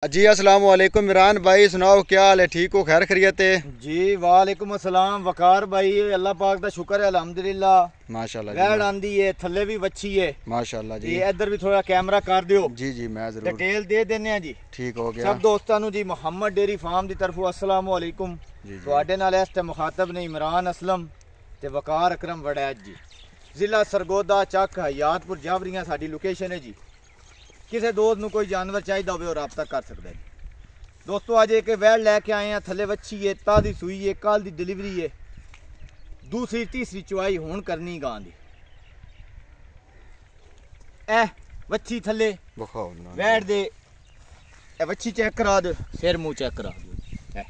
जी अस्सलाम वालेकुम इमरान भाई, सुनाओ क्या हाल है? ठीक हो? खैर खैरियत है जी? वालेकुम अस्सलाम वकार भाई, अल्लाह पाक दा शुक्र है अल्हम्दुलिल्लाह। माशाल्लाह वैड़ आंदी है, थल्ले भी बच्ची है माशाल्लाह जी। इधर भी थोड़ा कैमरा कर दियो। जी जी मैं जरूर डिटेल दे देने हैं जी। ठीक हो गया। सब दोस्तों नु जी मोहम्मद डेयरी फार्म दी तरफों अस्सलाम वालेकुम। तुहाडे नाल इस ते मुखातब ने इमरान असलम ते वकार अकरम वड़ैत जी। जिला सरगोदा चक हयातपुर जावरियां साडी लोकेशन है जी। किसी दोस्त ਨੂੰ कोई जानवर चाहिए हो रबता कर सकता है। दोस्तों अज एक वैड़ लैके आए हैं, थले वच्छी है, ताज़ी सूई है, कल की डिलीवरी है, दूसरी तीसरी चुवाई हुण करनी गां दी। ए वच्छी थले वैड़ दे वच्छी चेक करा दे, सिर मुंह चेक करा दे।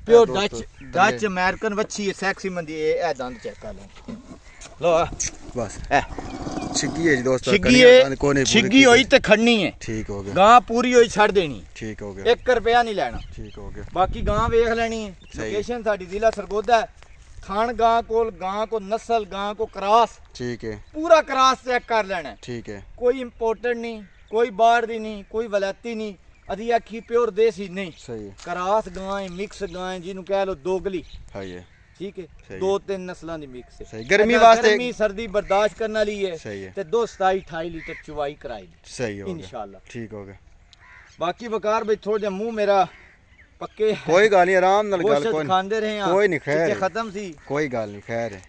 प्योर डच अमेरिकन वच्छी है, सेक्सी मंदी है। दंद चेक कर लो बस छिग्गी है जी दोस्तों, छिग्गी होई ते खड़नी है। ठीक हो गया। गां पूरी होई छड़ देनी। ठीक हो गया। 1 रुपया नहीं लेना। ठीक हो गया। बाकी गां वेख लेनी है। लोकेशन साडी जिला सरगोदा है। थान गां को नस्ल गां को क्रॉस। ठीक है। पूरा क्रॉस चेक कर लेना है। ठीक है। कोई इंपोर्टेड नहीं, कोई बाहर दी नहीं, कोई वलैती नहीं, अधी आखी प्योर देसी नहीं। सही है। क्रॉस गां मिक्स गां जिन्हों कह लो दोगली। हां ये ठीक है। 2-3 नस्लों की मिक्स है। गर्मी वास्ते गर्मी सर्दी बर्दाश्त करने वाली है। सही है। ते 27-28 लीटर चुवाई कराई। सही हो गया इंशाल्लाह। ठीक हो गया। बाकी वकार भाई थोड़ा जा मुंह मेरा पक्के कोई गल नहीं, आराम नाल गल कोई खांदे रहे हैं। कोई नहीं खैर खत्म सी कोई गल नहीं खैर है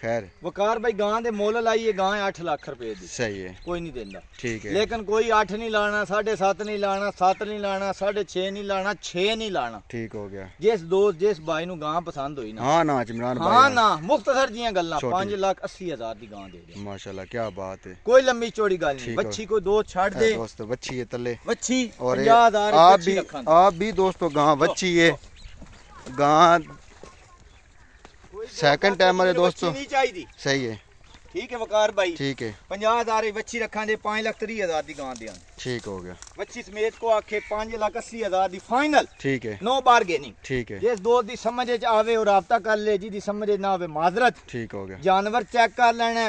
खैर। वकार भाई गां दे मोल लाई है, गां 8 लाख रुपए दी। सही है। कोई नहीं देंदा। ठीक है। लेकिन कोई 8 नहीं लाना, 7.5 नहीं लाना, 7 नहीं लाना, 6.5 नहीं लाना, 6 नहीं लाना। ठीक हो गया। जिस दोस्त जिस भाई नु गां पसंद होई ना। हां ना इमरान भाई। हां ना मुख्तसर जियां गल्लां 5,80,000 दी गां दे दे। माशाल्लाह क्या बात है। कोई लंबी चौड़ी गल नहीं। बच्ची को दो छाड़ दे दोस्तों, बच्ची है तले बच्ची और 50,000 आप भी दोस्तों गां बच्ची है। गां सेकंड टाइम वाले दोस्तों नहीं चाहिए। सही है। ठीक है वकार भाई। ठीक है। 50,000 बच्ची रखा दे, 5,30,000 दी गां दे। ठीक हो गया। बच्ची समेत को आखे 5,80,000 दी फाइनल। ठीक है। No bargaining. ठीक है। जिस दोस्त दी समझ च आवे और राब्ता कर ले, जी दी समझ ना आवे माजरत। ठीक हो गया। जानवर चेक कर लेना।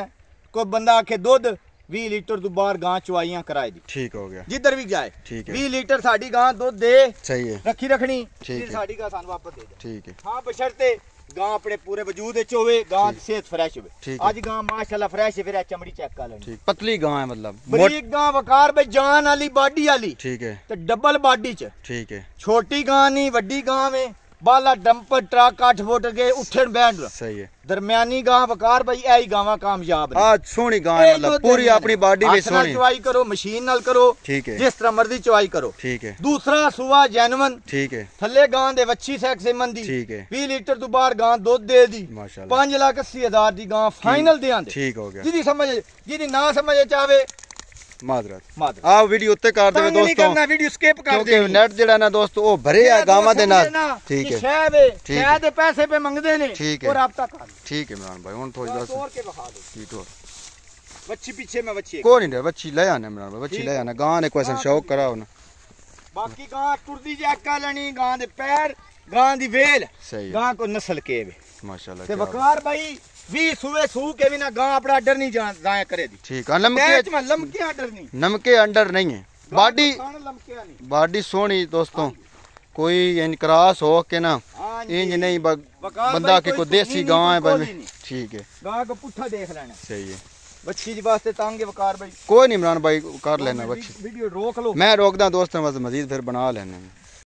कोई बंदा आखे दूध 20 लीटर तो बाहर गां चुवाइयां कराए दी। ठीक हो गया। जिधर भी जाए। ठीक है। 20 लीटर साडी गां दूध दे। सही है। रखी रखनी। ठीक है। साडी गां सान वापस दे दे। ठीक है। हां बशर्ते गां अपने पूरे वजूद विच होवे, गां दी सेहत फ्रेश होवे। आज गां माशाल्लाह फ्रेश है, फिर चमड़ी चेक कर लेनी। ठीक। पतली गां है, मतलब बरीक गां वकार भाई, जान वाली बॉडी वाली। ठीक है। ते डबल बॉडी च। ठीक है। छोटी गां नहीं बड़ी गां में, बाला डंपर ट्रक 8 फुट के उठन बैंड। सही है। दरमियानी गां वकार भाई ऐही गावां कामयाब है। आज सोहनी गां है, मतलब पूरी अपनी बॉडी में सोहनी। चुवाई करो, मशीन नाल करो। ठीक है। जिस तरह मर्जी चुवाई करो। ठीक है। दूसरा सुवा जेन्युइन। ठीक है। थल्ले गां दे वच्छी सेक्सी मंदी। ठीक है। 20 लीटर तो बाहर गां दूध दे दी। माशाल्लाह। 5,80,000 दी गां फाइनल दे आंदे। ठीक हो गया। जिदी समझ जिदी ना समझ चावे मादरत आ वीडियो उत्ते कर देवे दोस्तों, वीडियो स्किप कर दे। क्योंकि नेट जेड़ा ना दोस्तों ओ भरे आ गावां दे नाल। ठीक है। शह दे पैसे पे मंगदे ने और राब्ता कर। ठीक है इमरान भाई, हुन थोड़ी दस तोड़ के बखा दो। ठीक हो। बच्ची पीछे में बच्ची कोई नहीं, बच्ची ले आना इमरान भाई, बच्ची ले आना। गां ने कोई शौक कराओ ना। बाकी गां टुरदी चेक कर लेनी, गां दे पैर, गां दी वेल। सही है। गां को नस्ल के वे माशाल्लाह। ते वकार भाई 20 सुवे सू के भी ना गां अपना अंडर नहीं जाया करे दी। ठीक है। लमके अंडर नहीं, नमके अंडर नहीं है। बॉडी सोहनी दोस्तों, कोई इन क्रॉस हो के ना इंज नहीं बंदा के कोई देसी गां है भाई। ठीक है। गां को पुट्ठा देख लेना। सही है। बच्ची वास्ते तंग है वकार भाई। कोई नहीं इमरान भाई कर लेना बच्ची। वीडियो रोक लो, मैं रोकदा दोस्तों, बस मजीद फिर बना लेना।